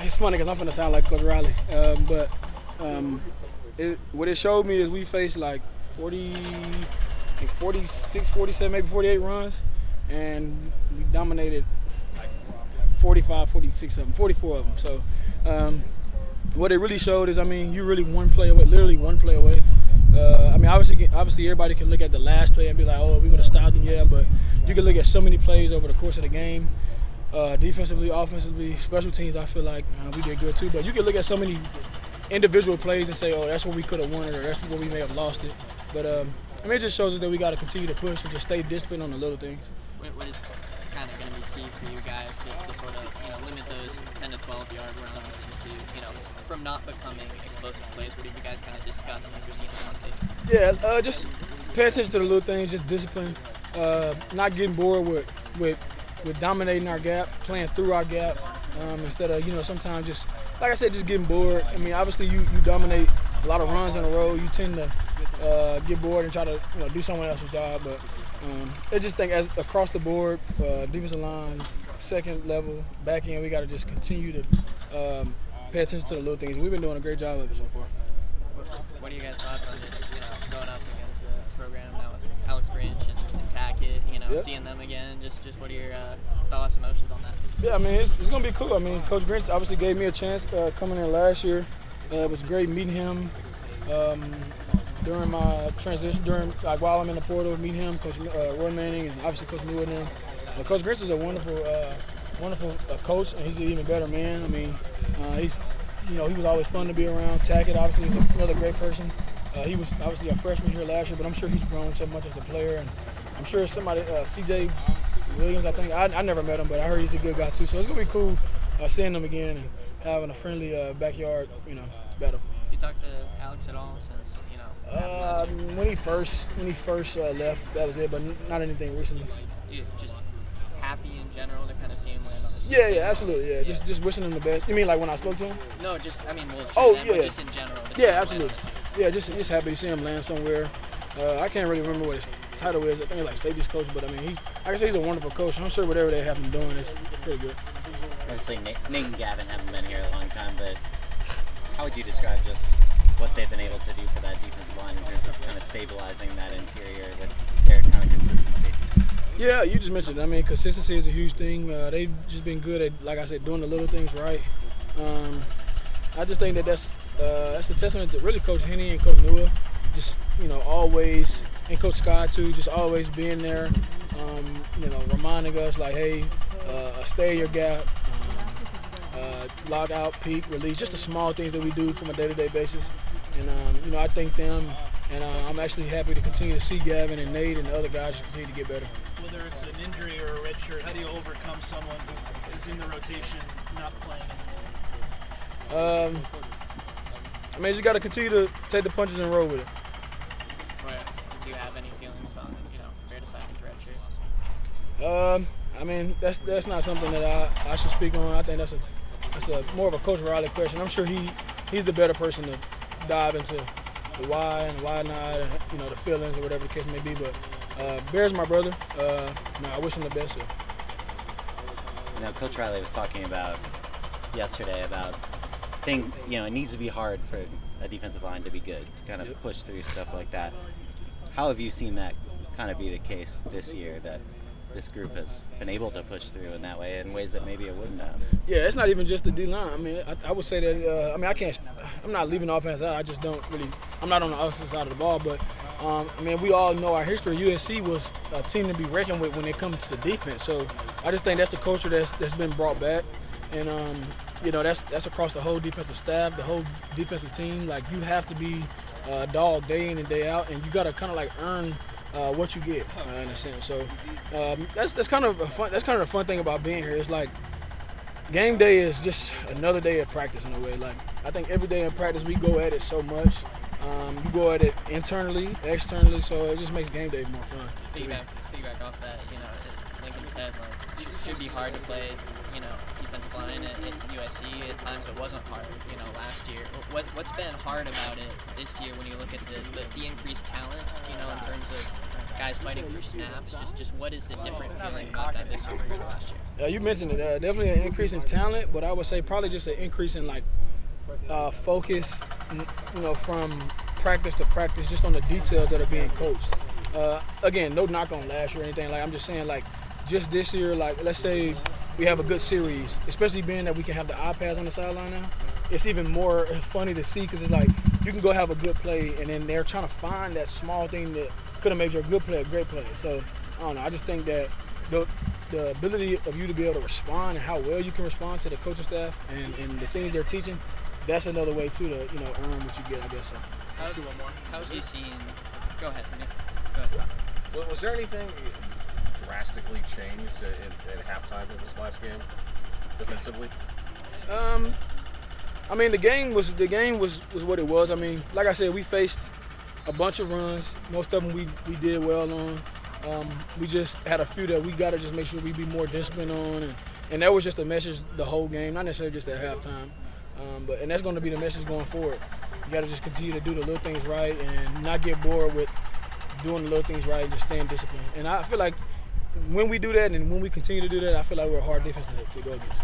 It's funny because I'm finna sound like Coach Riley, but what it showed me is we faced like 46, 47, maybe 48 runs, and we dominated like 45, 46 of them, 44 of them. So what it really showed is, I mean, you really one play away, literally one play away. I mean, obviously everybody can look at the last play and be like, oh, we would have stopped them, yeah, but you can look at so many plays over the course of the game. Defensively, offensively, special teams, I feel like we did good too. But you can look at so many individual plays and say, oh, that's what we could have won it, or that's what we may have lost it. But I mean, it just shows us that we got to continue to push and just stay disciplined on the little things. What is kind of going to be key for you guys to sort of limit those 10 to 12-yard runs into from not becoming explosive plays? What have you guys kind of discussed after seeing them on tape? Yeah, just pay attention to the little things, just discipline, not getting bored with dominating our gap, playing through our gap, instead of, sometimes just, like I said, just getting bored. I mean, obviously you dominate a lot of runs in a row. You tend to get bored and try to do someone else's job. But I just think as across the board, defensive line, second level, back end, we got to just continue to pay attention to the little things. We've been doing a great job of it so far. What are you guys' thoughts on just going up against the program now with Alex Grinch and Tackett, Yep. Seeing them again? Just what are your thoughts, emotions on that? Yeah, I mean, it's going to be cool. I mean, Coach Grinch obviously gave me a chance coming in last year. It was great meeting him during my transition, while I'm in the portal, meeting him, Coach Roy Manning, and obviously Coach New and them. But Coach Grinch is a wonderful coach, and he's an even better man. I mean, he was always fun to be around. Tackett obviously is another great person. He was obviously a freshman here last year, but I'm sure he's grown so much as a player. And I'm sure somebody, CJ Williams, I think, I never met him, but I heard he's a good guy too. So it's going to be cool seeing him again and having a friendly backyard, battle. You talked to Alex at all since, when he first left, that was it, but not anything recently. You just happy in general to kind of see him land on this? Yeah, absolutely. Yeah, just wishing him the best. You mean like when I spoke to him? No, just yeah, but just in general. Yeah, absolutely. Yeah, just happy to see him land somewhere. I can't really remember what his title is. I think it's like safeties coach, but I mean, like I say, he's a wonderful coach. I'm sure whatever they have him doing is pretty good. Obviously, Nate and Gavin haven't been here a long time, but how would you describe just what they've been able to do for that defensive line in terms of kind of stabilizing that interior with their kind of consistency? Yeah, you just mentioned it. I mean, consistency is a huge thing. They've just been good at, like I said, doing the little things right. I just think that's a testament to really Coach Henny and Coach Newell. Just, always, and Coach Scott too, just always being there, reminding us like, hey, stay in your gap, log out, peak, release, just the small things that we do from a day-to-day basis. And, I thank them, and I'm actually happy to continue to see Gavin and Nate and the other guys continue to get better. Whether it's an injury or a red shirt, how do you overcome someone who is in the rotation not playing anymore? I mean, you got to continue to take the punches and roll with it. Do you have any feelings on, fair deciding to redshirt? I mean, that's not something that I should speak on. I think that's a more of a Coach Riley question. I'm sure he's the better person to dive into the why and why not, and the feelings or whatever the case may be. But Bear's my brother. I wish him the best. So. Coach Riley was talking about yesterday about it needs to be hard for a defensive line to be good, to kind of push through stuff like that. How have you seen that kind of be the case this year, that this group has been able to push through in that way in ways that maybe it wouldn't have? Yeah, it's not even just the D-line. I mean, I would say that, I'm not leaving the offense out. I just don't really, I'm not on the offensive side of the ball, but, we all know our history. USC was a team to be reckoned with when it comes to defense. So I just think that's the culture that's been brought back. And, that's across the whole defensive staff, the whole defensive team. Like, you have to be a dog day in and day out, and you got to kind of like earn what you get in a sense. So that's kind of the fun thing about being here. It's like game day is just another day of practice in a way. Like, I think every day in practice we go at it so much. You go at it internally, externally, so it just makes game day more fun. Feedback off that, Lincoln said, like, should be hard to play, you know, defensive line at USC. At times it wasn't hard, you know, last year. What's been hard about it this year when you look at the increased talent, you know, in terms of guys fighting for snaps? Just what is the different feeling about that this year compared to last year? You mentioned it. Definitely an increase in talent, but I would say probably just an increase in, like, focus, you know, from practice to practice, just on the details that are being coached. Again, no knock on last year or anything. Like, I'm just saying, like, just this year, like, let's say we have a good series, especially being that we can have the iPads on the sideline now. It's even more funny to see because it's like you can go have a good play, and then they're trying to find that small thing that could have made your good play a great play. So, I don't know. I just think that the ability of you to be able to respond and how well you can respond to the coaching staff and the things they're teaching, that's another way, too, to, you know, earn what you get, I guess. So. Let's do one more. How have you seen – go ahead, Nick. Go ahead, Scott. Well, was there anything drastically changed at halftime of this last game defensively? I mean, the game was what it was. I mean, like I said, we faced a bunch of runs. Most of them we did well on. We just had a few that we got to just make sure we be more disciplined on. And that was just a message the whole game, not necessarily just at halftime. And that's going to be the message going forward. You got to just continue to do the little things right and not get bored with doing the little things right and just staying disciplined. And I feel like when we do that and when we continue to do that, I feel like we're a hard defense to go against.